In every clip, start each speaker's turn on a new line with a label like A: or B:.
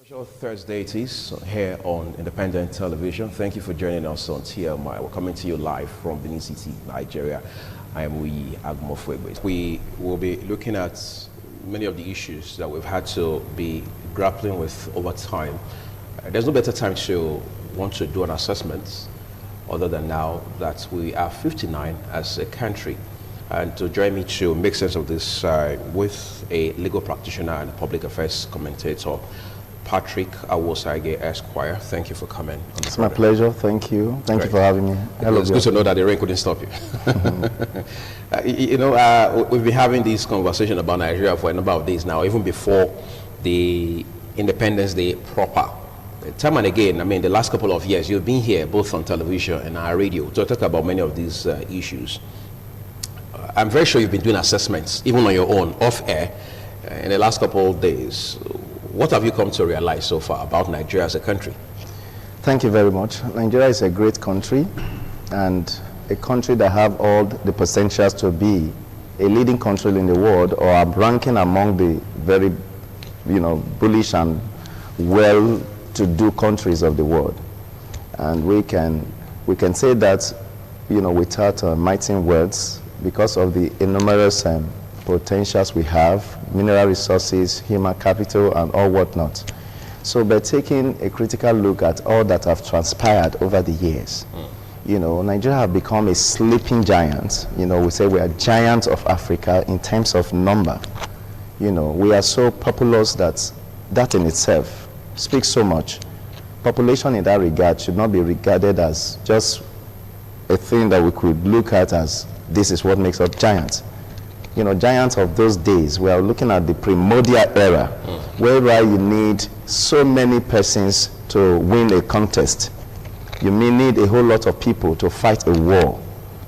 A: Special Thursday it is here on Independent Television. Thank you for joining us on TMI. We're coming to you live from Benin City, Nigeria. I am Agmofwegbe. We will be looking at many of the issues that we've had to be grappling with over time. There's no better time to want to do an assessment other than now that we are 59 as a country. And to join me to make sense of this with a legal practitioner and a public affairs commentator, Patrick Awosage Esquire. Thank you for coming.
B: It's my pleasure. Thank you. Thank you for having me.
A: Hello. It's good to know that the rain couldn't stop you. We've been having this conversation about Nigeria for a number of days now, even before the Independence Day proper. Time and again, I mean, the last couple of years, you've been here both on television and our radio to talk about many of these issues. I'm very sure you've been doing assessments, even on your own, off air, in the last couple of days. What have you come to realize so far about Nigeria as a country?
B: Thank you very much. Nigeria is a great country and a country that have all the potentials to be a leading country in the world, or are ranking among the very, bullish and well-to-do countries of the world. And we can say that, without mighty words, because of the enormous potentials we have, mineral resources, human capital, and all whatnot. So by taking a critical look at all that have transpired over the years, Nigeria have become a sleeping giant. We say we are giants of Africa in terms of number. We are so populous that in itself speaks so much. Population in that regard should not be regarded as just a thing that we could look at as this is what makes us giants. Giants of those days, we are looking at the primordial era, whereby you need so many persons to win a contest. You may need a whole lot of people to fight a war.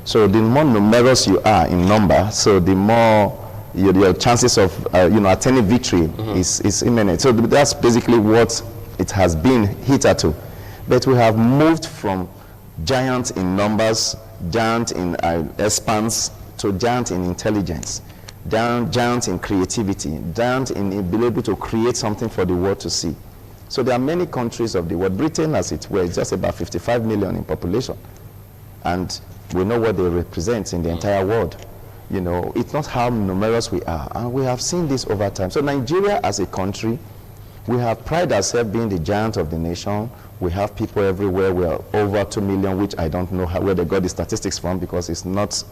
B: So the more numerous you are in number, so the more your chances of attaining victory is imminent. So that's basically what it has been hitherto. But we have moved from giants in numbers, giant in expanse, to giant in intelligence, giant in creativity, giant in being able to create something for the world to see. So there are many countries of the world. Britain, as it were, is just about 55 million in population. And we know what they represent in the entire world. It's not how numerous we are. And we have seen this over time. So Nigeria as a country, we have pride ourselves being the giant of the nation. We have people everywhere. We are over 2 million, which I don't know where they got the statistics from, because it's not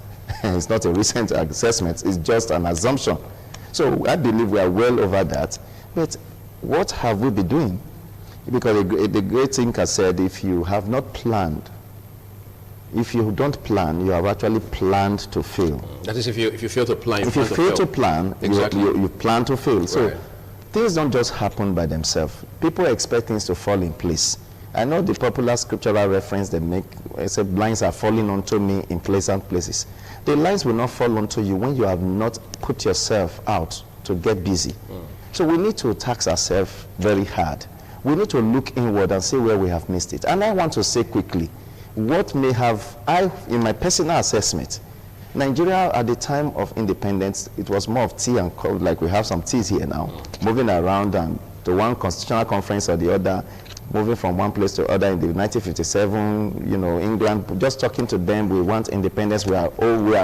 B: a recent assessment. It's just an assumption. So I believe we are well over that. But what have we been doing? Because the great thinker said, if you have not planned, if you don't plan, you have actually planned to fail.
A: That is, if you fail to plan,
B: if you fail to plan,
A: exactly.
B: you plan to fail. So
A: right.
B: Things don't just happen by themselves. People expect things to fall in place. I know the popular scriptural reference they make, I say, lines are falling onto me in pleasant places. The lines will not fall onto you when you have not put yourself out to get busy. So we need to tax ourselves very hard. We need to look inward and see where we have missed it. And I want to say quickly, what may have, in my personal assessment, Nigeria at the time of independence, it was more of tea and cold, like we have some teas here now, moving around and to one constitutional conference or the other, moving from one place to other in the 1957, England, just talking to them, we want independence, we are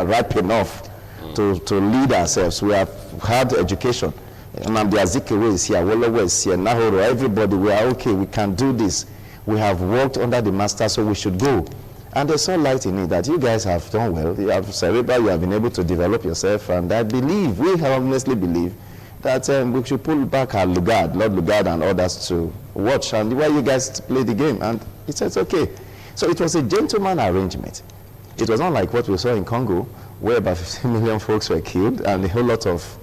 B: ripe enough to lead ourselves. We have had education. Nnamdi Azikiwe is here, Wolowo is here, Nahoro, everybody, we are okay, we can do this. We have worked under the master, so we should go. And they saw light in it that you guys have done well. You have cerebral, you have been able to develop yourself, and I believe, we honestly believe, that we should pull back our Lugard, Lord Lugard and others to watch and where you guys play the game. And he said, okay. So it was a gentleman arrangement. It was not like what we saw in Congo, where about 15 million folks were killed and a whole lot of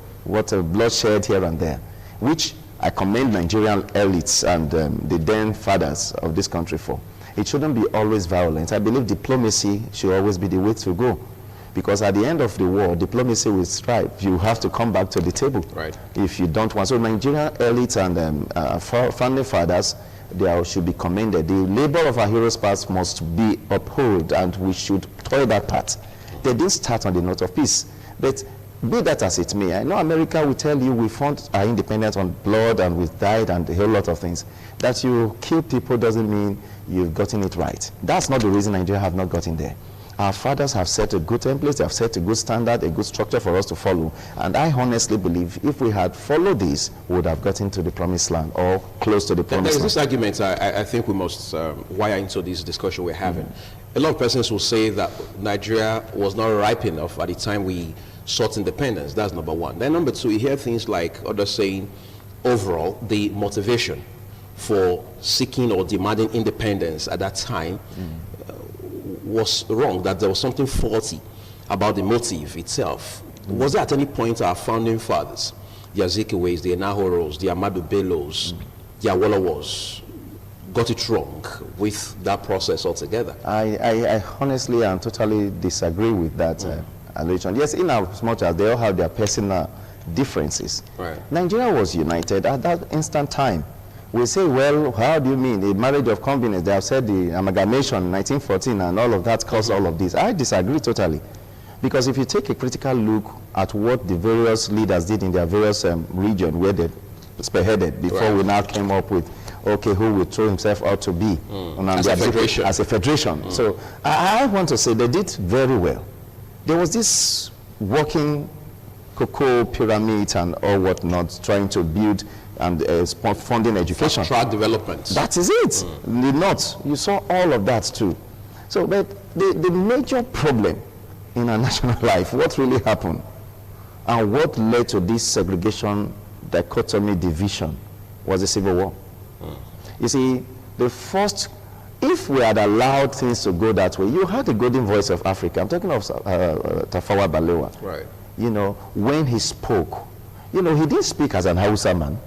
B: bloodshed here and there, which I commend Nigerian elites and the then fathers of this country for. It shouldn't be always violent. I believe diplomacy should always be the way to go. Because at the end of the war, diplomacy will strive. You have to come back to the table.
A: Right.
B: If you don't want. So Nigerian elites and founding fathers, they should be commended. The labor of our heroes past must be upheld, and we should toil that part. They didn't start on the note of peace. But be that as it may, I know America will tell you we fought our independence on blood and we died and a whole lot of things. That you kill people doesn't mean you've gotten it right. That's not the reason Nigeria have not gotten there. Our fathers have set a good template, they have set a good standard, a good structure for us to follow. And I honestly believe if we had followed this, we would have gotten to the promised land or close to the promised land.
A: There's this argument I think we must wire into this discussion we're having. A lot of persons will say that Nigeria was not ripe enough at the time we sought independence. That's number one. Then number two, you hear things like others saying, overall, the motivation for seeking or demanding independence at that time was wrong, that there was something faulty about the motive itself. Was there at any point our founding fathers, the Azikiwes, the Enahoros, the Ahmadu Bellos, the Awolowos, got it wrong with that process altogether?
B: I honestly and totally disagree with that allegation. Yes, in as much as they all have their personal differences. Right. Nigeria was united at that instant time. We say, well, how do you mean? The marriage of convenience, they have said the amalgamation in 1914 and all of that caused all of this. I disagree totally. Because if you take a critical look at what the various leaders did in their various regions where they spearheaded before we now came up with, okay, who will throw himself out to be as a federation. As a federation. So I want to say they did very well. There was this working cocoa pyramid and all whatnot trying to build and funding education.
A: Track development.
B: That is it. The North, you saw all of that too. So, but the major problem in our national life, what really happened and what led to this segregation, dichotomy, division was the Civil War. You see, the first, if we had allowed things to go that way, you had the golden voice of Africa. I'm talking of Tafawa Balewa. Right. You know, when he spoke, you know, he didn't speak as an Hausa man.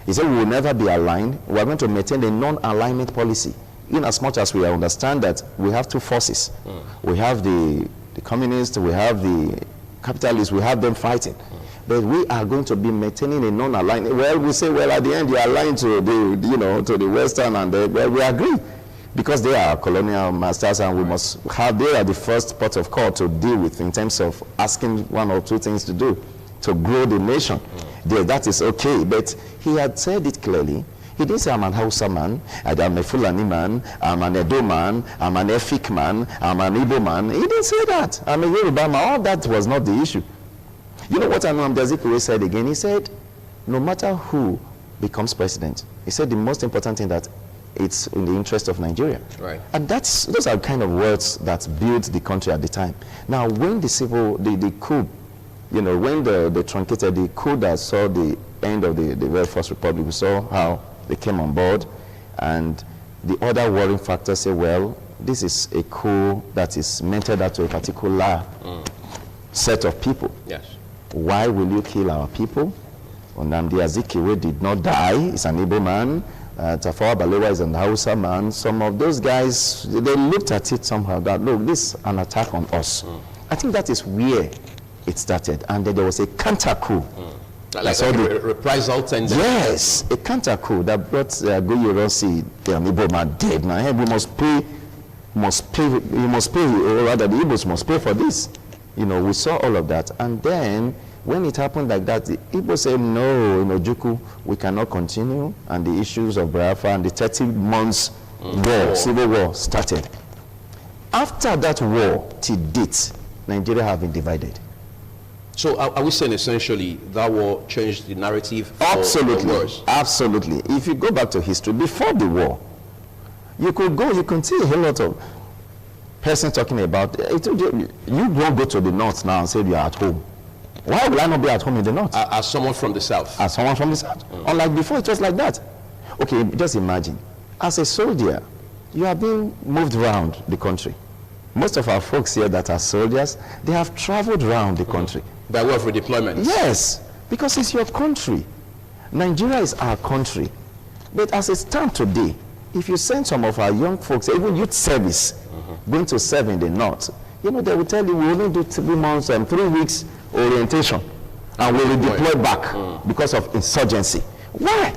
B: He said, we will never be aligned. We are going to maintain a non-alignment policy. In as much as we understand that we have two forces. We have the communists, we have the capitalists, we have them fighting. But we are going to be maintaining a non-alignment. Well, we say, well, at the end, you are aligned to the, you know, to the Western, and well, we agree. Because they are colonial masters, and we must have, they are the first port of call to deal with in terms of asking one or two things to do to grow the nation. That is okay, but he had said it clearly. He didn't say, I'm an Hausa man, I'm a Fulani man, I'm an Edo man, I'm an Efik man, I'm an Igbo man. He didn't say that. I'm a Yoruba man. All that was not the issue. You know what Anwam Azikiwe said again? He said, no matter who becomes president, he said the most important thing that it's in the interest of Nigeria. Right. And those are kind of words that built the country at the time. Now, when the coup, you know, when they truncated the coup that saw the end of the very first republic, we saw how they came on board, and the other worrying factors say, well, this is a coup that is meted out to a particular set of people. Yes. Why will you kill our people? Nnamdi Azikiwe did not die. He's an Igbo man. Tafawa Balewa is an Hausa man. Some of those guys, they looked at it somehow that, look, this is an attack on us. I think that is where it started. And then there was a counter coup.
A: Like a reprisal tendency.
B: Yes, a counter coup that brought Goyorosi, the Igbo man, dead. Now, we must pay, or rather the Igbos must pay for this. You know, we saw all of that. And then, when it happened like that, the Igbo said, no, in Ojuku, we cannot continue. And the issues of Biafra and the 30 months war, civil war, started. After that war, till date, Nigeria have been divided.
A: So are we saying essentially that war changed the narrative?
B: Absolutely, absolutely. If you go back to history, before the war, you can see a whole lot of person talking about, you won't go to the north now and say you are at home. Why will I not be at home in the north?
A: As someone from the south.
B: As someone from the south. Unlike before, it was like that. Okay, just imagine. As a soldier, you are being moved around the country. Most of our folks here that are soldiers, they have traveled around the country.
A: By way of redeployment?
B: Yes, because it's your country. Nigeria is our country. But as it stands today, if you send some of our young folks, even youth service, going to serve in the north, you know, they will tell you we only do 3 months and 3 weeks orientation, and we will redeploy back because of insurgency. Why?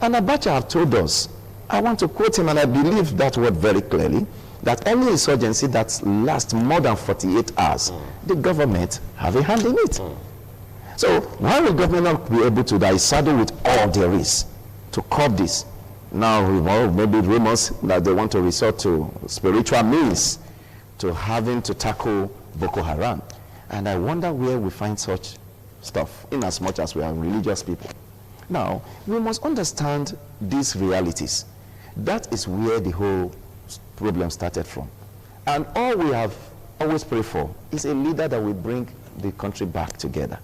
B: And Abacha have told us, I want to quote him, and I believe that word very clearly, that any insurgency that lasts more than 48 hours, the government have a hand in it. So why will government not be able to saddle with all there is to curb this? Now, maybe rumors that they want to resort to spiritual means to having to tackle Boko Haram. And I wonder where we find such stuff, in as much as we are religious people. Now, we must understand these realities. That is where the whole problem started from. And all we have always prayed for is a leader that will bring the country back together.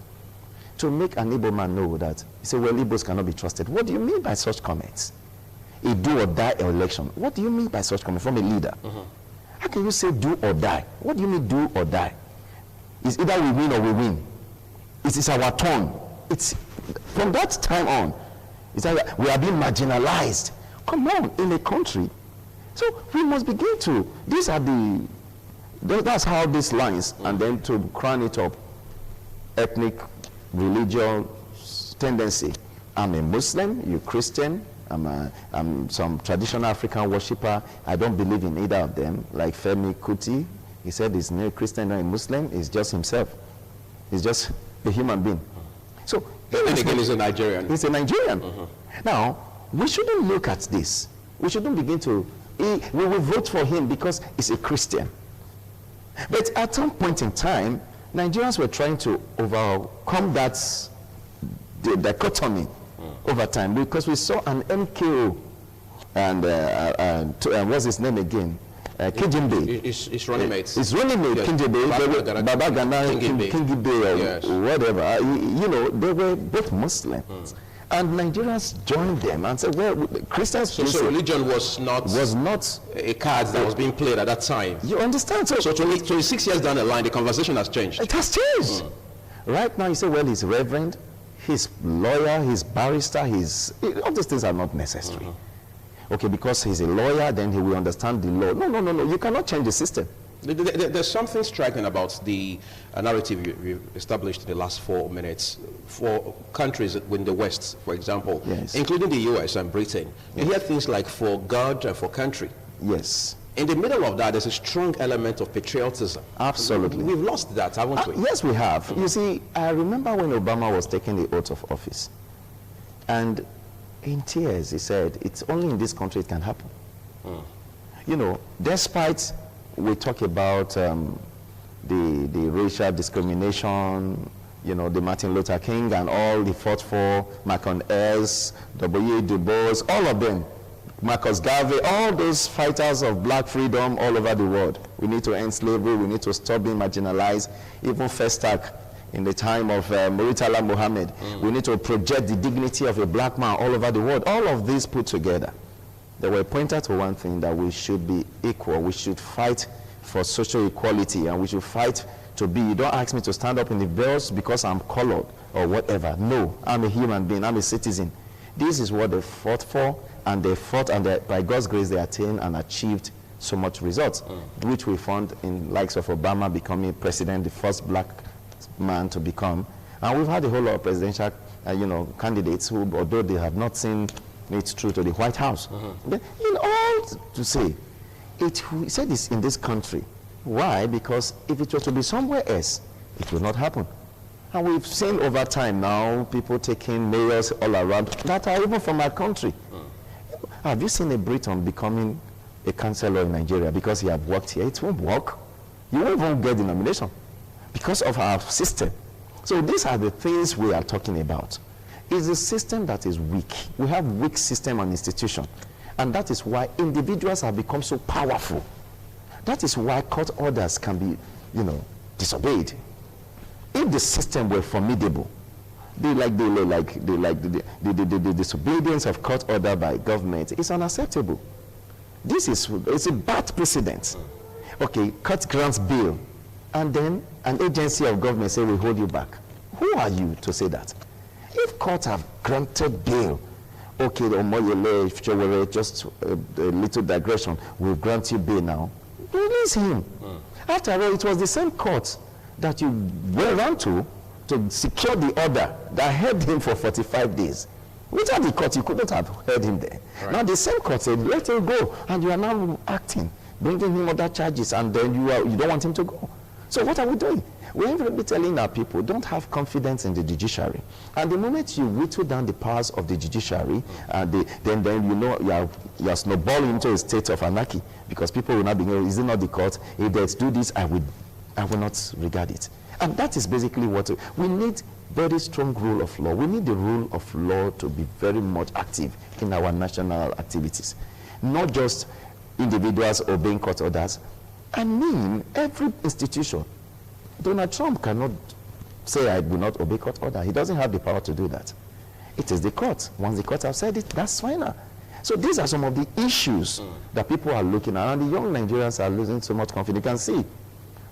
B: To make an Igbo man know that, he said, well, Igbos cannot be trusted. What do you mean by such comments? A do or die election. What do you mean by such comments from a leader? How can you say do or die? What do you mean do or die? It's either we win or we win. It is our turn. It's from that time on, it's like we are being marginalized. Come on, in a country. So we must begin to, that's how these lines, and then to crown it up, ethnic, religious tendency. I'm a Muslim, you're Christian, I'm some traditional African worshipper. I don't believe in either of them, like Femi Kuti. He said he's no Christian, not a Muslim, he's just himself. He's just a human being. So,
A: and again, he's a Nigerian.
B: He's a Nigerian. Now, we shouldn't look at this. We shouldn't begin to, we will vote for him because he's a Christian. But at some point in time, Nigerians were trying to overcome the dichotomy over time, because we saw an MKO and what's his name again? Kijimbe.
A: His running mates.
B: His running mate, yes. Kijimbe, Babagana, Kingibe, yes. Whatever. You know, they were both Muslims. And Nigerians joined them and said, well, Christians...
A: So religion was not a card that was being played at that time.
B: You understand?
A: So 26 years down the line, the conversation has changed.
B: It has changed. Right now, you say, well, he's reverend, he's lawyer, he's barrister, all these things are not necessary. Okay, because he's a lawyer, then he will understand the law. No. You cannot change the system.
A: There's something striking about the narrative you've established in the last 4 minutes for countries in the West, for example,
B: yes.
A: including the US and Britain. You hear things like for God and for country.
B: Yes.
A: In the middle of that, there's a strong element of patriotism.
B: Absolutely.
A: We've lost that, haven't we?
B: Yes, we have. You see, I remember when Obama was taking the oath of office, and in tears, he said, it's only in this country it can happen. You know, despite we talk about the racial discrimination, you know, the Martin Luther King and all he fought for, Malcolm X, W. Du Bois, all of them, Marcus Garvey, all those fighters of black freedom all over the world. We need to end slavery, we need to stop being marginalized. Even Festac, in the time of Muritala Muhammad, we need to project the dignity of a black man all over the world. All of these put together, they were pointed to one thing, that we should be equal. We should fight for social equality, and we should fight to be, you don't ask me to stand up in the bells because I'm colored or whatever. No, I'm a human being, I'm a citizen. This is what they fought for, and they fought, and by God's grace they attained and achieved so much results, which we found in likes of Obama becoming president, the first black man to become. And we've had a whole lot of presidential candidates who, although they have not seen it through to the White House. But in all to say, he said this in this country. Why? Because if it were to be somewhere else, it will not happen. And we've seen over time now, people taking mayors all around that are even from our country. Have you seen a Briton becoming a councillor in Nigeria because he have worked here? It won't work. You won't even get the nomination because of our system. So these are the things we are talking about. It's a system that is weak. We have weak system and institution. And that is why individuals have become so powerful. That is why court orders can be, disobeyed. If the system were formidable, the disobedience of court order by government is unacceptable. It's a bad precedent. Okay, court grants bail, and then an agency of government say we hold you back. Who are you to say that? If courts have granted bail, okay, if you were just a little digression, we'll grant you bail now. Release him. After all, it was the same court that you went around to secure the order that held him for 45 days. Without the court, you couldn't have held him there. Right. Now the same court said, let him go, and you are now acting bringing him other charges, and then you don't want him to go. So what are we doing? We're going to be telling our people, don't have confidence in the judiciary. And the moment you whittle down the powers of the judiciary, then you know you're snowballing into a state of anarchy, because people will not be, is it not the court? If they do this, I will not regard it. And that is basically what we need. Very strong rule of law. We need the rule of law to be very much active in our national activities, not just individuals obeying court orders. I mean, every institution. Donald Trump cannot say, I will not obey court order. He doesn't have the power to do that. It is the court. Once the court has said it, that's final. So these are some of the issues that people are looking at, and the young Nigerians are losing so much confidence. You can see,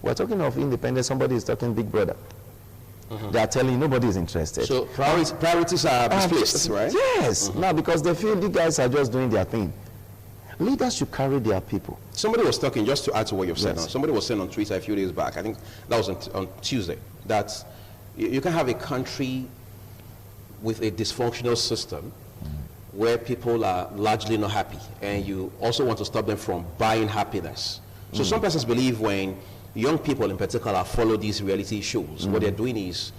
B: we're talking of independence, somebody is talking Big Brother. They are telling you nobody is interested.
A: So priorities are misplaced, right?
B: Yes. Now, because they feel the guys are just doing their thing. Leaders should carry their people.
A: Somebody was talking, just to add to what you've said, somebody was saying on Twitter a few days back, I think that was on Tuesday, that you can have a country with a dysfunctional system where people are largely not happy, and you also want to stop them from buying happiness. So some persons believe when young people in particular follow these reality shows, what they're doing is,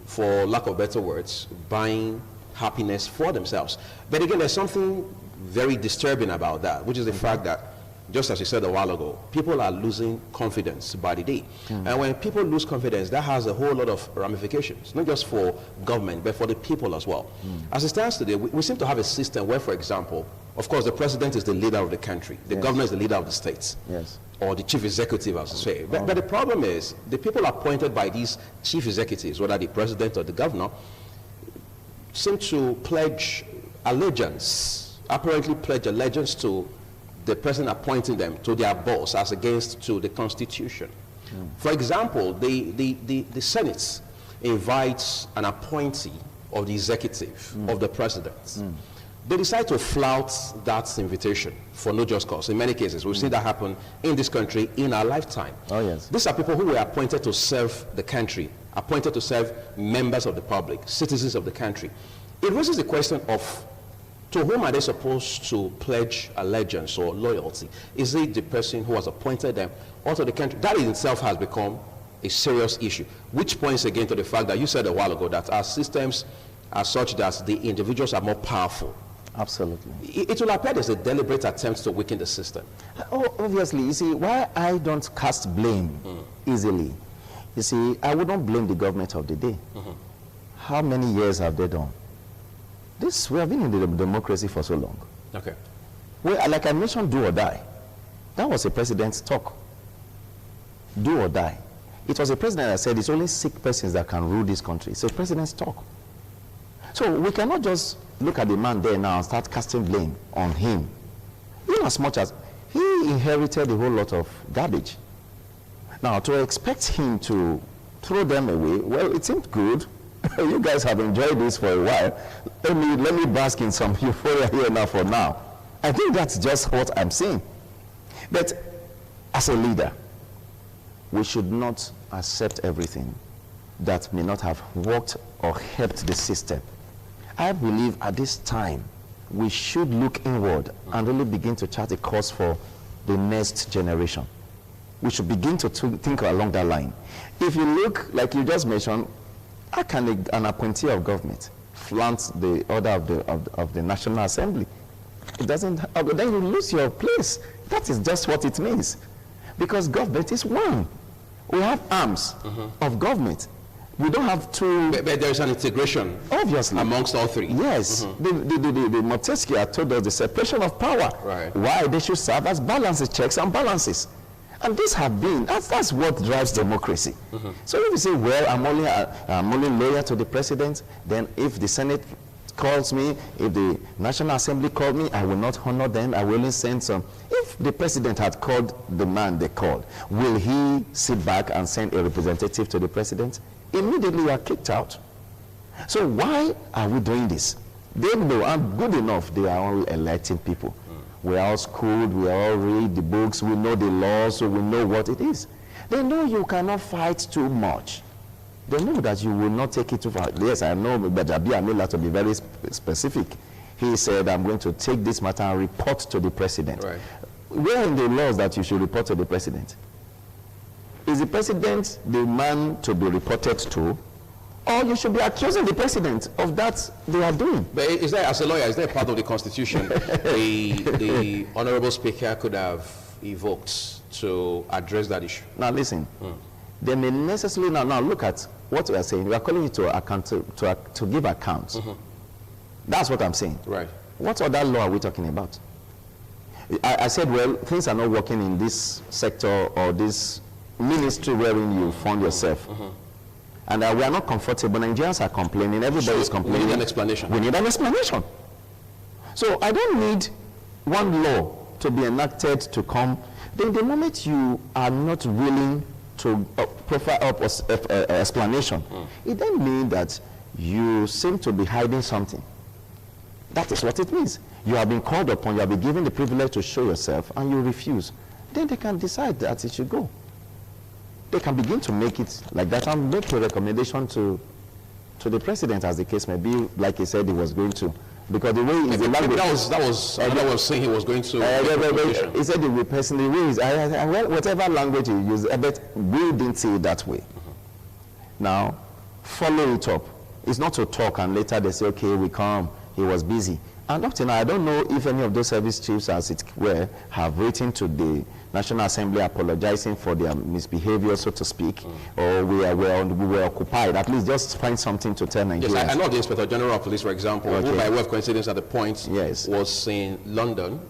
A: for lack of better words, buying happiness for themselves. But again, there's something very disturbing about that, which is the fact that, just as you said a while ago, people are losing confidence by the day. And when people lose confidence, that has a whole lot of ramifications, not just for government, but for the people as well. As it stands today, we seem to have a system where, for example, of course, the president is the leader of the country. The governor is the leader of the states. Or the chief executive, as I say. But the problem is, the people appointed by these chief executives, whether the president or the governor, seem to pledge allegiance, apparently pledge allegiance to the person appointing them, to their boss, as against to the Constitution. For example, the Senate invites an appointee of the executive of the president. They decide to flout that invitation for no just cause. In many cases, we've seen that happen in this country in our lifetime.
B: Oh, yes.
A: These are people who were appointed to serve the country, appointed to serve members of the public, citizens of the country. It raises the question of, to whom are they supposed to pledge allegiance or loyalty? Is it the person who has appointed them, or to the country? That in itself has become a serious issue, which points again to the fact that you said a while ago that our systems are such that the individuals are more powerful.
B: Absolutely.
A: It will appear there's a deliberate attempt to weaken the system.
B: Oh, obviously. You see, why I don't cast blame easily, you see, I wouldn't blame the government of the day. How many years have they done? We have been in the democracy for so long.
A: Okay.
B: Well, like I mentioned, do or die. That was a president's talk. Do or die. It was a president that said it's only sick persons that can rule this country. It's a president's talk. So we cannot just look at the man there now and start casting blame on him. In as much as he inherited a whole lot of garbage. Now, to expect him to throw them away, well, it seemed good. You guys have enjoyed this for a while. Let me bask in some euphoria here now for now. I think that's just what I'm saying. But as a leader, we should not accept everything that may not have worked or helped the system. I believe at this time, we should look inward and really begin to chart a course for the next generation. We should begin to think along that line. If you look, like you just mentioned, how can an appointee of government flaunt the order of the National Assembly? It doesn't, then you lose your place. That is just what it means. Because government is one. We have arms of government. We don't have two.
A: But there's an integration,
B: obviously,
A: amongst all three.
B: Yes. The Montesquieu told us the separation of power.
A: Right.
B: Why they should serve as balances, checks and balances. And these have been, that's what drives democracy. So if you say, well, I'm only loyal to the president, then if the Senate calls me, if the National Assembly calls me, I will not honor them, I will only send some. If the president had called the man they called, will he sit back and send a representative to the president? Immediately you are kicked out. So why are we doing this? They know, I'm good enough, they are all electing people. We are all schooled, we all read the books, we know the laws, so we know what it is. They know you cannot fight too much. They know that you will not take it too far. Yes, I know, but Jabi Amila, to be very specific, he said, I'm going to take this matter and report to the president.
A: Right.
B: where in the laws that you should report to the president? Is the president the man to be reported to, or you should be accusing the president of that they are doing?
A: But is there, as a lawyer, is there part of the Constitution the Honorable Speaker could have evoked to address that issue?
B: Now listen, they may necessarily, now look at what we are saying. We are calling you to account, to give accounts. That's what I'm saying.
A: Right.
B: What other law are we talking about? I said, well, things are not working in this sector or this ministry wherein you found yourself. And we are not comfortable. Nigerians are complaining. Everybody is complaining.
A: We need an explanation.
B: We need an explanation. So I don't need one law to be enacted to come. Then the moment you are not willing to profile up an explanation, it then means that you seem to be hiding something. That is what it means. You have been called upon, you have been given the privilege to show yourself, and you refuse. Then they can decide that it should go. They can begin to make it like that and make a recommendation to the president, as the case may be, like he said he was going to. Because the way is the language.
A: That was another was saying he was going to.
B: He said the person, the way is, well, whatever language he used, but we didn't see it that way. Now, follow it up. It's not to talk and later they say, okay, we come. He was busy. And up to now, I don't know if any of those service chiefs, as it were, have written to the National Assembly apologizing for their misbehavior, so to speak, or we were occupied. At least just find something to tell Nigerians.
A: Yes, I know the Inspector General of Police, for example, who by way of coincidence at the point was in London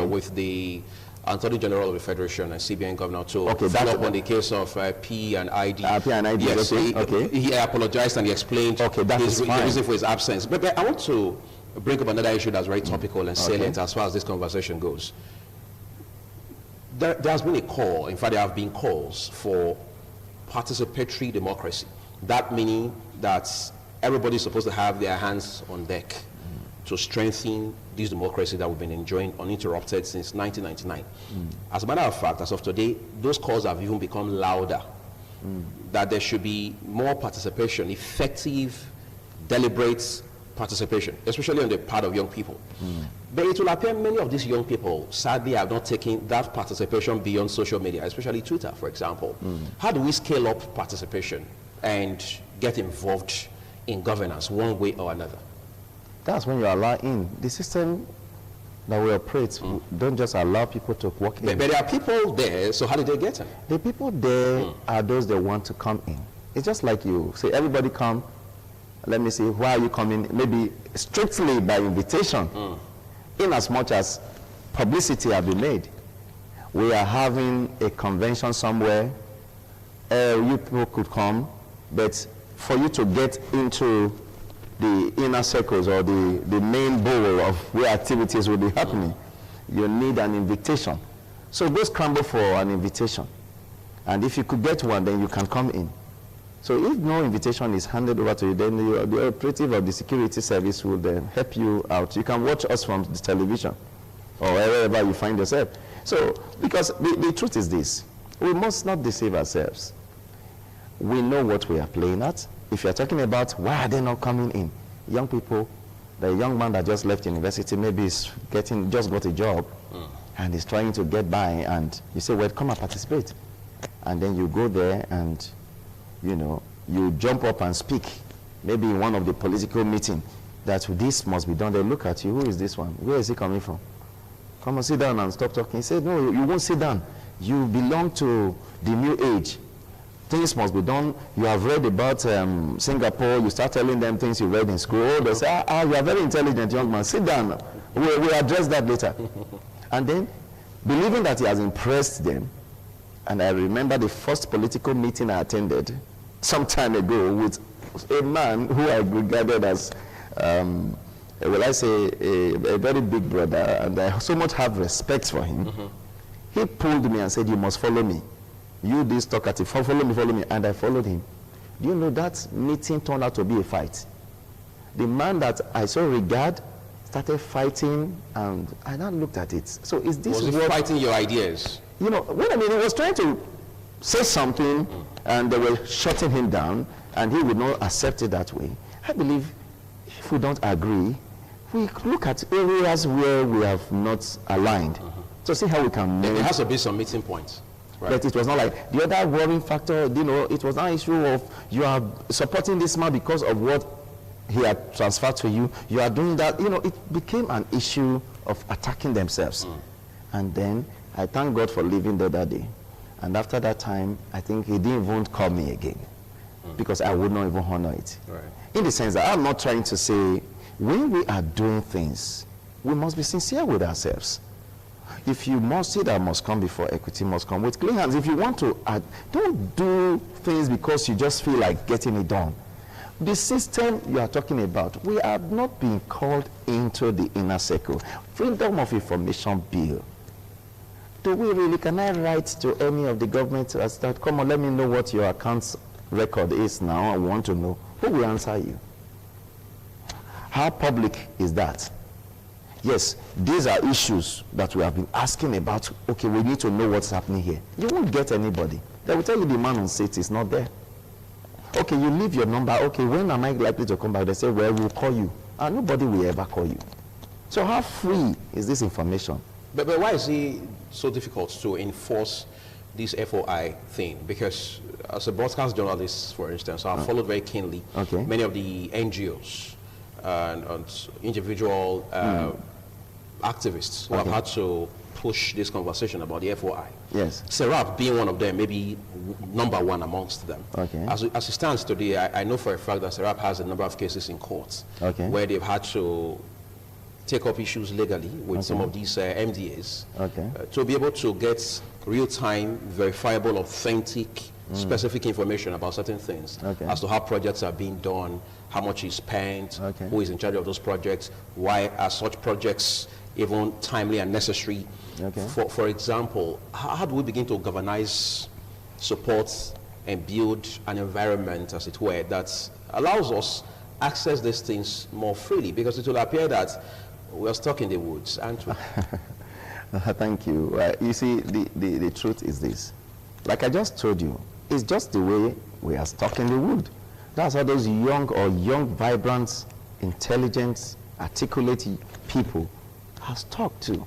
A: with the Attorney General of the Federation and CBN Governor to follow up on the case of P and ID.
B: P and ID,
A: yes, he apologized and he explained his reason for his absence. But I want to bring up another issue that's very topical and salient as far as this conversation goes. There has been a call, in fact there have been calls for participatory democracy. That meaning that everybody's supposed to have their hands on deck to strengthen this democracy that we've been enjoying uninterrupted since 1999. As a matter of fact, as of today, those calls have even become louder. That there should be more participation, effective, deliberate participation, especially on the part of young people. But it will appear many of these young people, sadly, have not taken that participation beyond social media, especially Twitter, for example. How do we scale up participation and get involved in governance one way or another?
B: That's when you allow in. The system that we operate, don't just allow people to walk in.
A: But there are people there, so how do they get in?
B: The people there are those that want to come in. It's just like you say, everybody come. Let me see, why are you coming? Maybe strictly by invitation. In as much as publicity has been made. We are having a convention somewhere. You people could come, but for you to get into the inner circles or the main bowl of where activities will be happening, you need an invitation. So go scramble for an invitation. And if you could get one, then you can come in. So if no invitation is handed over to you, then the operative of the security service will then help you out. You can watch us from the television or wherever you find yourself. So, because the truth is this, we must not deceive ourselves. We know what we are playing at. If you're talking about why are they not coming in, young people, the young man that just left university maybe is just got a job and is trying to get by, and you say, well, come and participate. And then you go there and you know, you jump up and speak, maybe in one of the political meetings, that this must be done. They look at you, who is this one? Where is he coming from? Come and sit down and stop talking. He said, no, you won't sit down. You belong to the new age. Things must be done. You have read about Singapore. You start telling them things you read in school. They say, you are very intelligent young man. Sit down. We'll address that later. And then, believing that he has impressed them, and I remember the first political meeting I attended some time ago with a man who I regarded as, well, I say, a very big brother, and I so much have respect for him. He pulled me and said, you must follow me. You, this talkative, follow me, and I followed him. Do you know that meeting turned out to be a fight? The man that I so regard started fighting, and I now looked at it. So is this
A: was he fighting your ideas?
B: You know, when I mean, he was trying to say something, and they were shutting him down, and he would not accept it that way. I believe if we don't agree, we look at areas where we have not aligned So see how we can
A: There has to be some meeting points. Right.
B: But it was not like the other worrying factor, it was not an issue of you are supporting this man because of what he had transferred to you. You are doing that. It became an issue of attacking themselves. And then I thank God for leaving the other day. And after that time, I think he didn't even call me again because I would not even honor it.
A: Right.
B: In the sense that I'm not trying to say when we are doing things, we must be sincere with ourselves. If you must say that must come before equity must come with clean hands. If you want to don't do things because you just feel like getting it done. The system you are talking about, we have not been called into the inner circle. Freedom of Information Bill. Do we really, can I write to any of the government as that, come on, let me know what your account record is now, I want to know. Who will answer you? How public is that? Yes, these are issues that we have been asking about. Okay, we need to know what's happening here. You won't get anybody. They will tell you the man on seat is not there. Okay, you leave your number. Okay, when am I likely to come back? They say, well, we'll call you. And nobody will ever call you. So how free is this information?
A: But why is it so difficult to enforce this FOI thing? Because as a broadcast journalist, for instance, I've followed very keenly many of the NGOs and individual activists who have had to push this conversation about the FOI.
B: Yes.
A: Serap being one of them, maybe number one amongst them.
B: Okay.
A: As it stands today, I know for a fact that Serap has a number of cases in court where they've had to take up issues legally with some of these MDAs to be able to get real-time, verifiable, authentic, specific information about certain things as to how projects are being done, how much is spent, who is in charge of those projects, why are such projects even timely and necessary. For example, how do we begin to galvanize, support, and build an environment, as it were, that allows us access these things more freely? Because it will appear that we are stuck in the woods, aren't we?
B: Thank you. You see, the truth is this. Like I just told you, it's just the way we are stuck in the wood. That's how those young, vibrant, intelligent, articulate people are stuck too.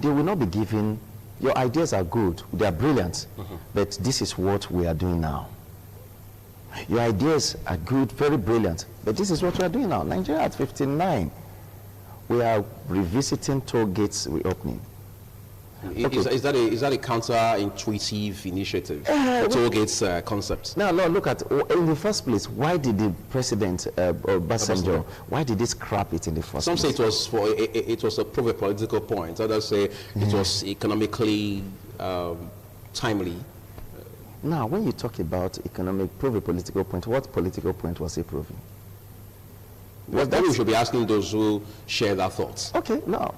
B: They will not be given, your ideas are good, they are brilliant, but this is what we are doing now. Your ideas are good, very brilliant, but this is what we are doing now. Nigeria at 59, we are revisiting toll gates reopening.
A: Is that a counterintuitive initiative, toll gates concept?
B: Now, look at, in the first place, why did the president, Obasanjo, why did he scrap it in the first place?
A: Some say it was to prove a political point. Others say it was economically timely.
B: Now, when you talk about prove a political point, what political point was he proving?
A: Well, then we should be asking those who share that thought.
B: Okay, now,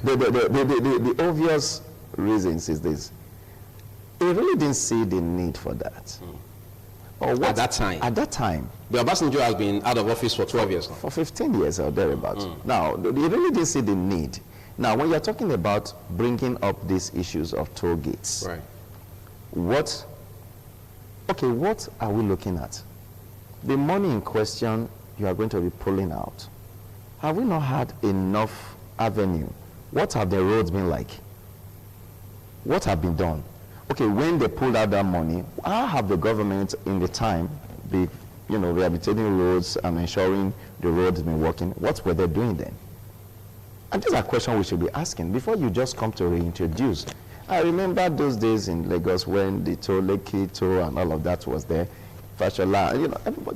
B: the obvious reasons is this. He really didn't see the need for that. Or what,
A: at that time?
B: At that time.
A: The Obasanjo has been out of office for 12 years now.
B: For 15 years or thereabouts. Now, he really didn't see the need. Now, when you're talking about bringing up these issues of toll gates,
A: right?
B: What are we looking at? The money in question you are going to be pulling out. Have we not had enough avenue? What have the roads been like? What have been done? Okay, when they pulled out that money, how have the government in the time be, rehabilitating roads and ensuring the roads been working? What were they doing then? And these are questions we should be asking before you just come to reintroduce. I remember those days in Lagos when the toll, Lekki toll and all of that was there. Fashola,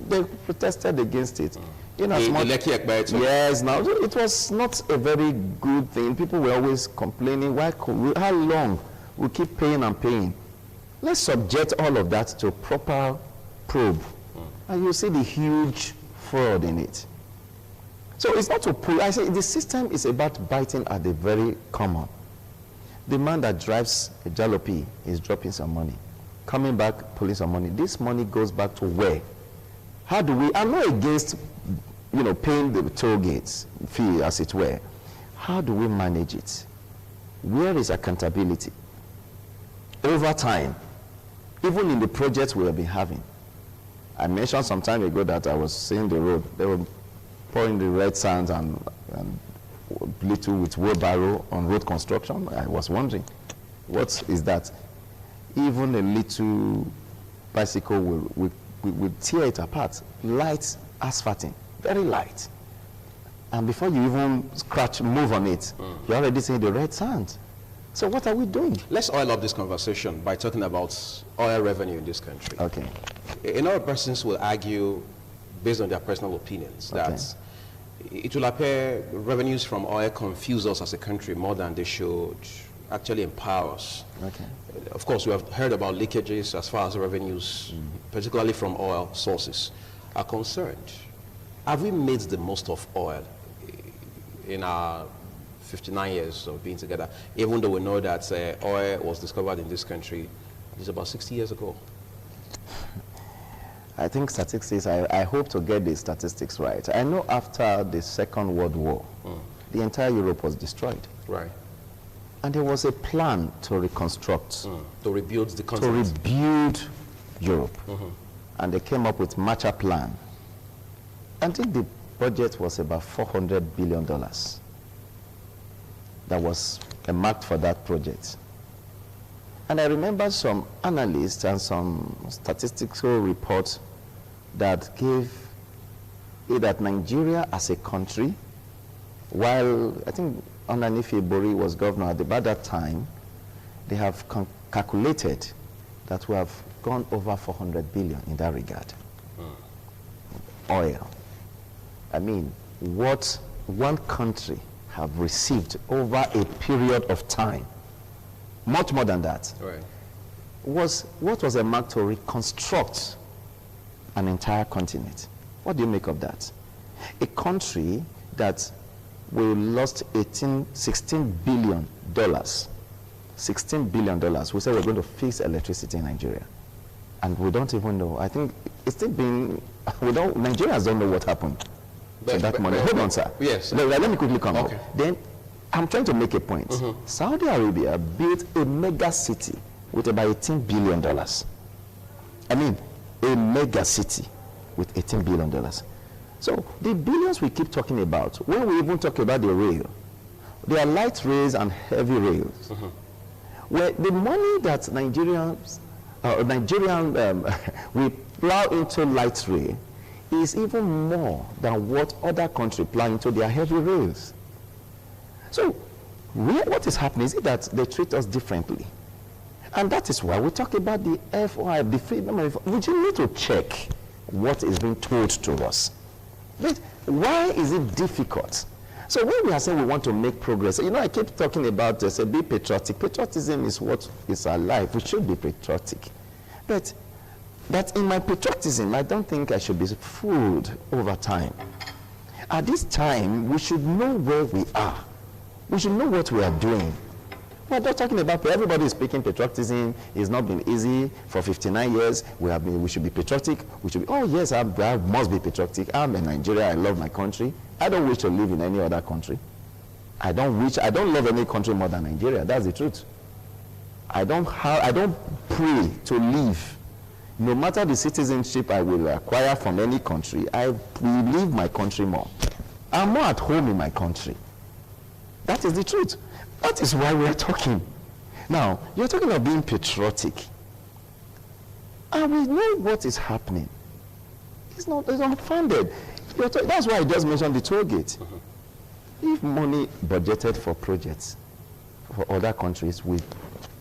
B: they protested against it. Yes, now it was not a very good thing. People were always complaining, how long we keep paying and paying? Let's subject all of that to proper probe. And you'll see the huge fraud in it. So it's not to pull. I say the system is about biting at the very common. The man that drives a jalopy is dropping some money. Coming back, pulling some money. This money goes back to where? How do we, I'm not against, paying the toll gates fee, as it were. How do we manage it? Where is accountability? Over time, even in the projects we have been having. I mentioned some time ago that I was seeing the road. They were pouring the red sand and little with wheelbarrow on road construction. I was wondering, what is that? Even a little bicycle will tear it apart. Light asphalting, very light. And before you even move on it, you're already seeing the red sand. So what are we doing?
A: Let's oil up this conversation by talking about oil revenue in this country.
B: Okay.
A: A lot of persons will argue, based on their personal opinions, that it will appear revenues from oil confuse us as a country more than they should actually empower us.
B: Okay.
A: Of course, we have heard about leakages as far as revenues, particularly from oil sources, are concerned. Have we made the most of oil in our 59 years of being together, even though we know that oil was discovered in this country just about 60 years ago?
B: I think statistics, I hope to get the statistics right. I know after the Second World War, the entire Europe was destroyed.
A: Right.
B: And there was a plan to reconstruct.
A: To rebuild the continent.
B: To rebuild Europe. And they came up with Marshall Plan. I think the budget was about $400 billion. That was earmarked for that project. And I remember some analysts and some statistical reports that gave it that Nigeria as a country, while I think underneath Ibori was governor at about that time, they have calculated that we have gone over 400 billion in that regard. Oil. I mean, what one country have received over a period of time, much more than that, was what was a mark to reconstruct an entire continent. What do you make of that? A country that we lost $16 billion. $16 billion. We said we're going to fix electricity in Nigeria. And we don't even know. I think it's still being, Nigerians don't know what happened to that money. Hold on, sir.
A: Yes.
B: Let me quickly come up. Then, I'm trying to make a point. Saudi Arabia built a mega city with about $18 billion. I mean, a mega city with $18 billion. So, the billions we keep talking about, when we even talk about the rail, there are light rails and heavy rails. Where the money that we plow into light rail is even more than what other countries plow into their heavy rails. So, what is happening is that they treat us differently. And that is why we talk about the FOI, the freedom of information. We need to check what is being told to us. But why is it difficult? So when we are saying we want to make progress, you know, I keep talking about be patriotic. Patriotism is what is our life. We should be patriotic. But in my patriotism, I don't think I should be fooled over time. At this time, we should know where we are. We should know what we are doing. We're not talking about, everybody is speaking patriotism. It's not been easy for 59 years. We should be patriotic. We should be, oh yes, I must be patriotic. I'm in Nigeria. I love my country. I don't wish to live in any other country. I don't love any country more than Nigeria. That's the truth. I don't pray to live. No matter the citizenship I will acquire from any country, I will leave my country more. I'm more at home in my country. That is the truth. That is why we are talking. Now, you're talking about being patriotic. And we know what is happening. It's unfounded. That's why I just mentioned the toll gate. If money budgeted for projects for other countries,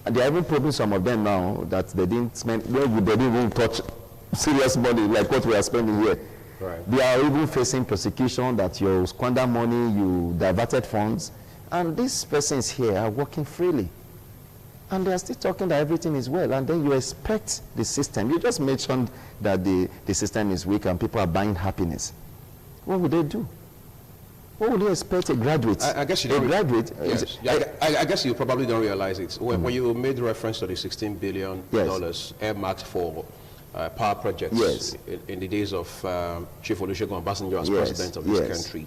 B: and they are even proving some of them now that they didn't spend, they didn't even touch serious money like what we are spending here.
A: Right.
B: They are even facing prosecution that you squander money, you diverted funds. And these persons here are working freely. And they are still talking that everything is well. And then you expect the system. You just mentioned that the system is weak and people are buying happiness. What would they do? What would you expect a graduate?
A: I guess you
B: graduate.
A: Yes. I guess you probably don't realize it. When you made reference to the $16 billion earmarked for power projects in the days of Chief Olusegun Obasanjo as president of this country,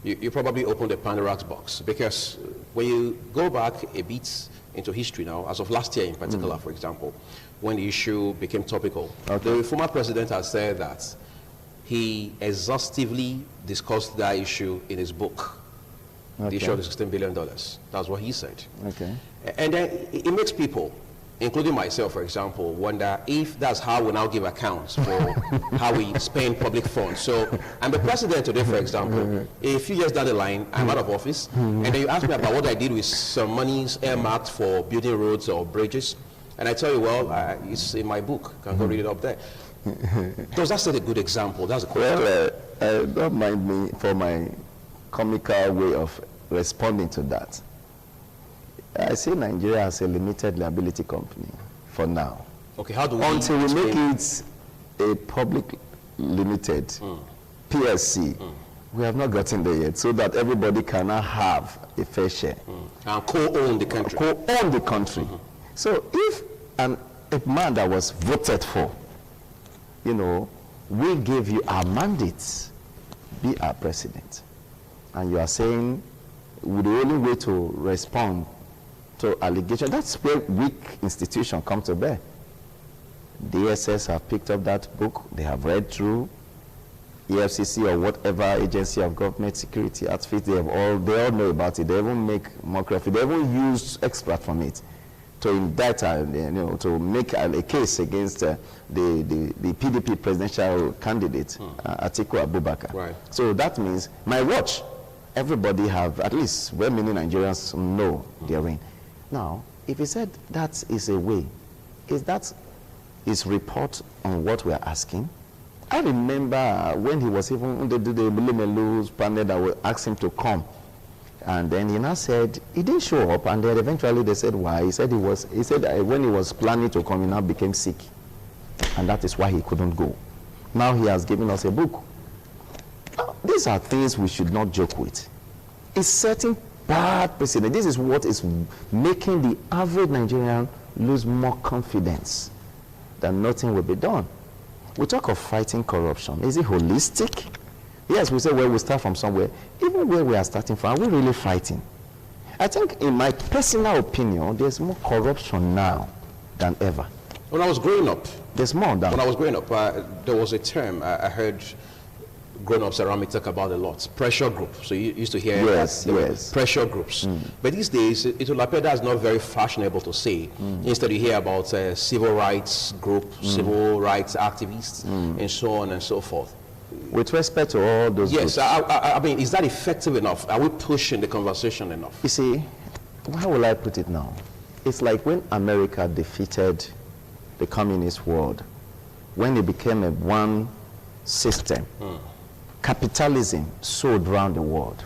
A: you probably opened a Pandora's box, because when you go back a bit into history now, as of last year in particular, for example, when the issue became topical, the former president has said that he exhaustively discussed that issue in his book, They showed the $16 billion. That's what he said.
B: Okay.
A: And then it makes people, including myself, for example, wonder if that's how we now give accounts for how we spend public funds. So I'm the president today, for example. A few years down the line, I'm out of office, and then you ask me about what I did with some monies earmarked for building roads or bridges, and I tell you, well, it's in my book. You can go read it up there. Does that set a good example? That's the question.
B: Well, don't mind me for my comical way of responding to that. I see Nigeria as a limited liability company for now.
A: Okay, how do we
B: until we make it a public limited PSC? We have not gotten there yet, so that everybody can now have a fair share
A: and co-own the country.
B: Co-own the country. So if a man that was voted for, you know, we give you our mandates, be our president, and you are saying the only way to respond to allegation, that's where weak institutions come to bear. DSS have picked up that book, they have read through. EFCC or whatever agency of government security outfit, they all know about it. They even make mockery of it. They even use experts from it to indict, to make a case against the PDP presidential candidate, Atiku Abubakar.
A: Right.
B: So that means, my watch, everybody have, at least well-meaning Nigerians know therein. Now, if he said that is a way, is that his report on what we are asking? I remember when he was even the Milimelu's panel that would ask him to come, and then he now said he didn't show up, and then eventually they said why. He said when he was planning to come, he now became sick, and that is why he couldn't go. Now he has given us a book. These are things we should not joke with. It's setting bad precedent. This is what is making the average Nigerian lose more confidence that nothing will be done. We talk of fighting corruption. Is it holistic? Yes, we say, well, we start from somewhere. Even where we are starting from, are we really fighting? I think, in my personal opinion, there's more corruption now than ever.
A: When I was growing up,
B: there's more than.
A: When I was growing up, there was a term I heard grown-ups around me talk about a lot: pressure group. So you used to hear pressure groups. But these days, it will appear that's not very fashionable to say. Instead, you hear about civil rights group, civil rights activists, and so on and so forth.
B: With respect to all those
A: groups.
B: Yes,
A: I mean, is that effective enough? Are we pushing the conversation enough?
B: You see, how will I put it now? It's like when America defeated the communist world, when it became a one system. Capitalism sold around the world.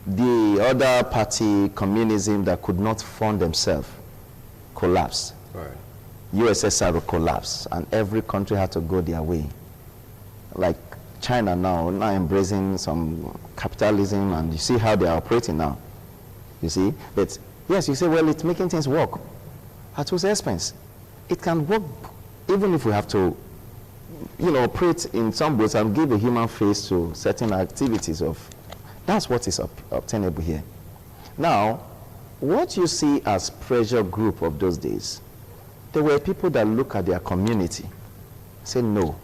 B: The other party, communism, that could not fund themselves, collapsed.
A: Right.
B: USSR collapsed, and every country had to go their way. Like China now embracing some capitalism, and you see how they are operating now. You see? But yes, you say, well, it's making things work. At whose expense? It can work even if we have to operate in some ways and give a human face to certain activities of. That's what is obtainable here. Now, what you see as pressure group of those days, there were people that look at their community, say, no,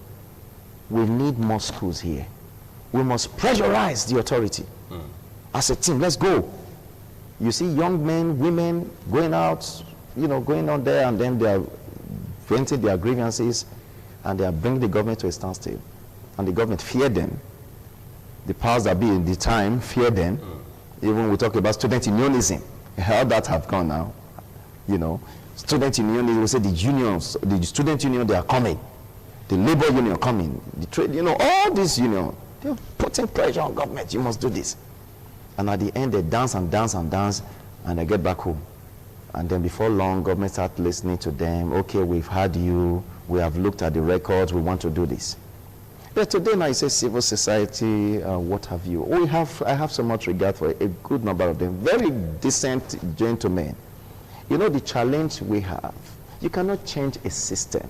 B: we need more schools here. We must pressurize the authority. As a team, let's go. You see young men, women going out, going out there, and then they are venting their grievances, and they are bringing the government to a standstill. And the government fear them. The powers that be in the time fear them. Even we talk about student unionism. How that have gone now. Student unionism, we say the unions, the student union, they are coming. The labor union coming. The trade, all these unions, they're putting pressure on government. You must do this. And at the end, they dance and dance and dance, and they get back home. And then before long, government start listening to them. Okay, we've heard you. We have looked at the records. We want to do this. But today now, it says civil society, what have you. I have so much regard for a good number of them. Very decent gentlemen. The challenge we have, you cannot change a system.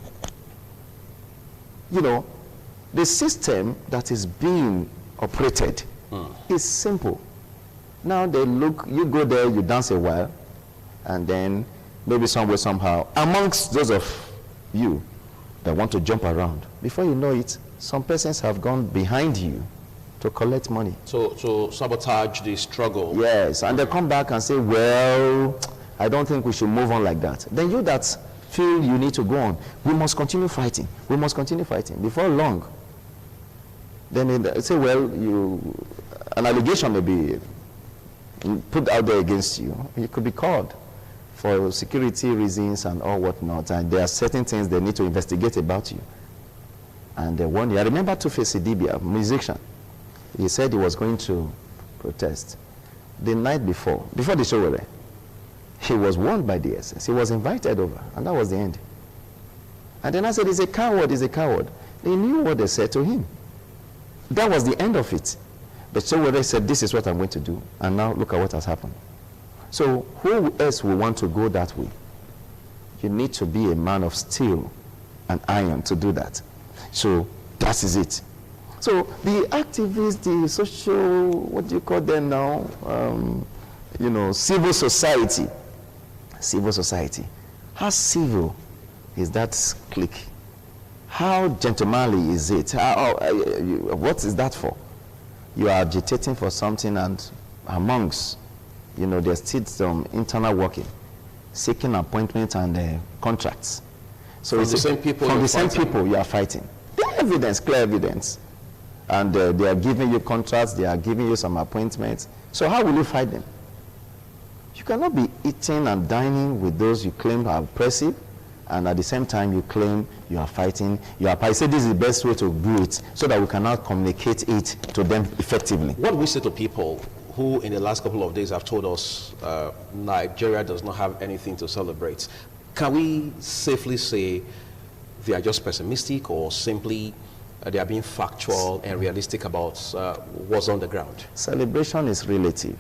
B: The system that is being operated is simple. Now they look, you go there, you dance a while, and then maybe somewhere, somehow, amongst those of you that want to jump around, before you know it, some persons have gone behind you to collect money.
A: To sabotage the struggle.
B: Yes, and they come back and say, well, I don't think we should move on like that. Then you that feel you need to go on, we must continue fighting. We must continue fighting. Before long, then they say, well, an allegation may be put out there against you. You could be called for security reasons and all whatnot, and there are certain things they need to investigate about you. And one year, I remember Two-Face Idibia, a musician, he said he was going to protest. The night before the show, he was warned by the SS. He was invited over, and that was the end. And then I said, he's a coward, he's a coward. They knew what they said to him. That was the end of it. But Sowore said, this is what I'm going to do. And now look at what has happened. So who else will want to go that way? You need to be a man of steel and iron to do that. So that is it. So the activists, the social, what do you call them now? Civil society. Civil society. How civil is that clique? How gentlemanly is it? What is that for? You are agitating for something, and amongst, there's still some internal working, seeking appointments and contracts. So
A: from the same people.
B: From the same people you are fighting. Evidence, clear evidence. And they are giving you contracts, they are giving you some appointments. So how will you fight them? You cannot be eating and dining with those you claim are oppressive, and at the same time you claim you are fighting. I say this is the best way to do it, so that we cannot communicate it to them effectively.
A: What do we say to people who in the last couple of days have told us Nigeria does not have anything to celebrate? Can we safely say they are just pessimistic, or simply they are being factual and realistic about what's on the ground?
B: Celebration is relative.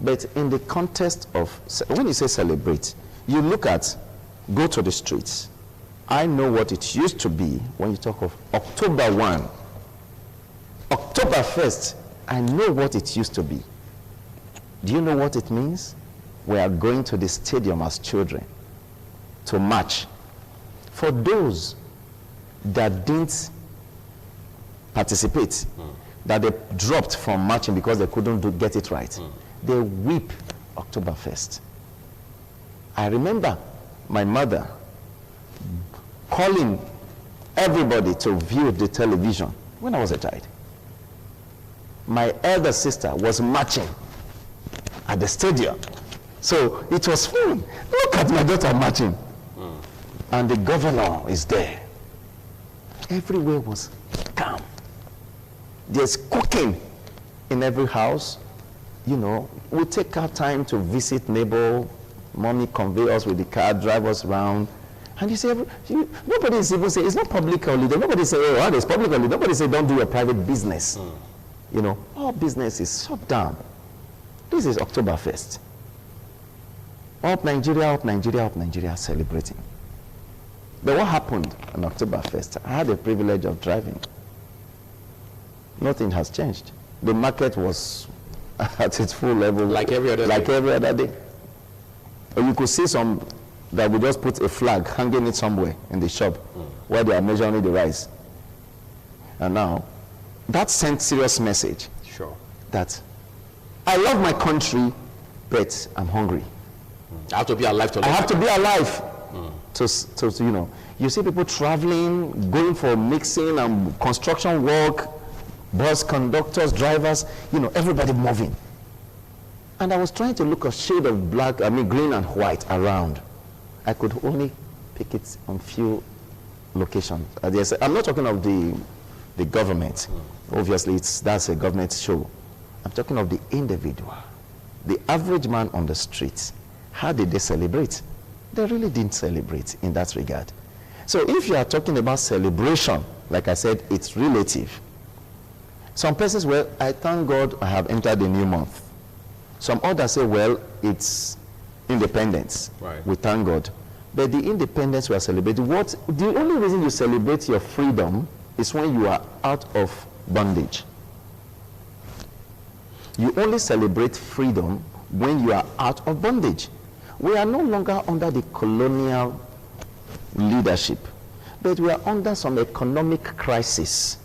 B: But in the context of, when you say celebrate, you look at, go to the streets. I know what it used to be when you talk of October 1. October 1st, I know what it used to be. Do you know what it means? We are going to the stadium as children to march. For those that didn't participate, that they dropped from marching because they couldn't get it right, they weep October 1st. I remember my mother calling everybody to view the television when I was a child. My elder sister was marching at the stadium. So it was fun. Look at my daughter marching. And the governor is there. Everywhere was calm. There's cooking in every house. We take our time to visit neighbor. Mommy convey us with the car, drive us around. And you say, nobody is even saying, it's not public holiday. Nobody say, oh, it's public holiday. Nobody say, don't do your private business. All business is shut down. This is October 1st. Up Nigeria, celebrating. But what happened on October 1st? I had the privilege of driving. Nothing has changed. The market was at its full level.
A: Like every other
B: day. Or you could see some that would just put a flag hanging it somewhere in the shop where they are measuring the rice. And now, that sent serious message.
A: Sure.
B: That I love my country, but I'm hungry.
A: I have to be alive to live.
B: I have to be alive. To you see people traveling, going for mixing and construction work, bus conductors, drivers, everybody moving. And I was trying to look a shade of green and white around. I could only pick it on few locations. I'm not talking of the government. Obviously, that's a government show. I'm talking of the individual. The average man on the street. How did they celebrate? They really didn't celebrate in that regard. So if you are talking about celebration, like I said, it's relative. Some persons, well, I thank God I have entered a new month. Some others say, well, it's independence.
A: Right.
B: We thank God. But the independence we are celebrating, the only reason you celebrate your freedom is when you are out of bondage. You only celebrate freedom when you are out of bondage. We are no longer under the colonial leadership, but we are under some economic crisis.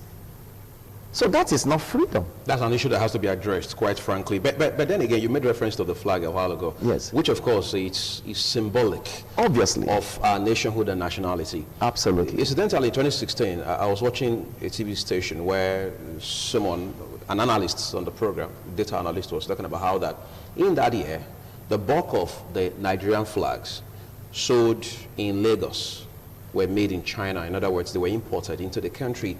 B: So that is not freedom.
A: That's an issue that has to be addressed, quite frankly. But then again, you made reference to the flag a while ago.
B: Yes.
A: Which, of course, is symbolic.
B: Obviously.
A: Of our nationhood and nationality.
B: Absolutely.
A: Incidentally, in 2016, I was watching a TV station where someone, an analyst on the program, data analyst, was talking about how that in that year, the bulk of the Nigerian flags sold in Lagos were made in China. In other words, they were imported into the country.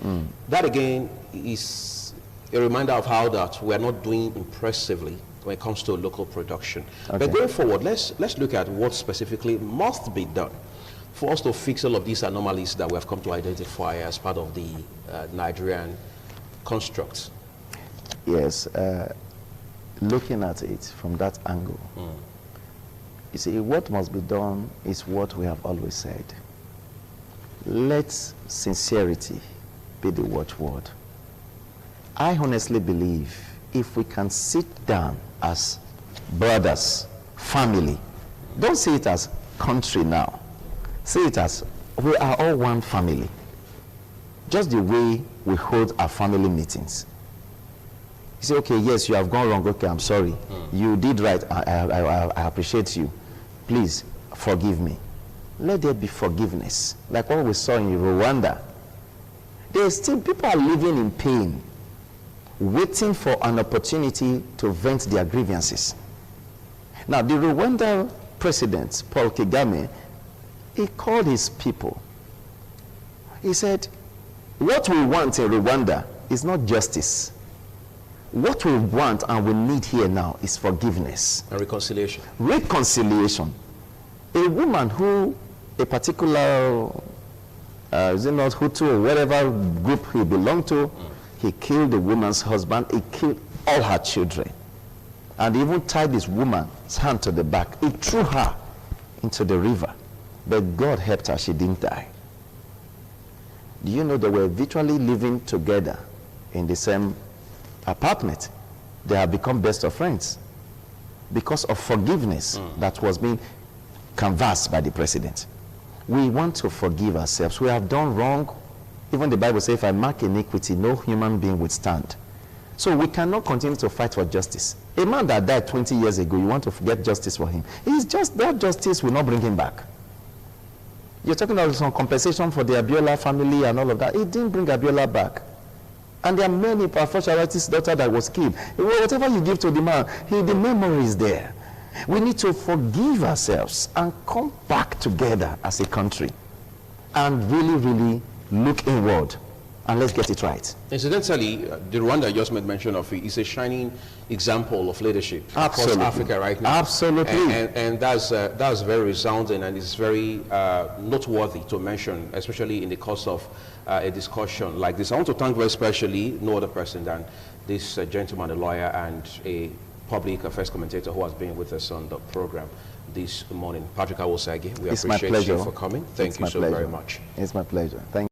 A: That again is a reminder of how that we're not doing impressively when it comes to local production.
B: Okay.
A: But going forward, let's look at what specifically must be done for us to fix all of these anomalies that we have come to identify as part of the Nigerian construct.
B: Yes, looking at it from that angle, you see, what must be done is what we have always said. Let sincerity be the watchword. I honestly believe if we can sit down as brothers, family, don't see it as country now. See it as we are all one family. Just the way we hold our family meetings. You say, okay, yes, you have gone wrong. Okay, I'm sorry. You did right. I appreciate you. Please forgive me. Let there be forgiveness. Like what we saw in Rwanda. There's still people are living in pain, waiting for an opportunity to vent their grievances. Now, the Rwanda president, Paul Kagame, he called his people. He said, what we want in Rwanda is not justice. What we want and we need here now is forgiveness.
A: And reconciliation.
B: Reconciliation. A woman who, a particular, is it not Hutu or whatever group he belonged to, he killed the woman's husband, he killed all her children. And he even tied this woman's hand to the back. He threw her into the river. But God helped her, she didn't die. Do you know they were virtually living together in the same apartment? They have become best of friends because of forgiveness that was being canvassed by the president. We want to forgive ourselves. We have done wrong. Even the Bible says, if I mark iniquity, no human being would stand. So we cannot continue to fight for justice. A man that died 20 years ago, you want to get justice for him. It's just that justice will not bring him back. You're talking about some compensation for the Abiola family and all of that. It didn't bring Abiola back. And there are many, Parfashawati's daughter that was killed. Whatever you give to the man, the memory is there. We need to forgive ourselves and come back together as a country and really, really look inward and let's get it right.
A: Incidentally, the Rwanda you just made mention of is a shining example of leadership across Africa right now.
B: Absolutely.
A: And that's very resounding and it's very noteworthy to mention, especially in the course of a discussion like this. I want to thank very specially no other person than this gentleman, a lawyer and a public affairs commentator who has been with us on the program this morning. Patrick Awosagi, we appreciate you for coming. Thank you so very much.
B: It's my pleasure. Thank you.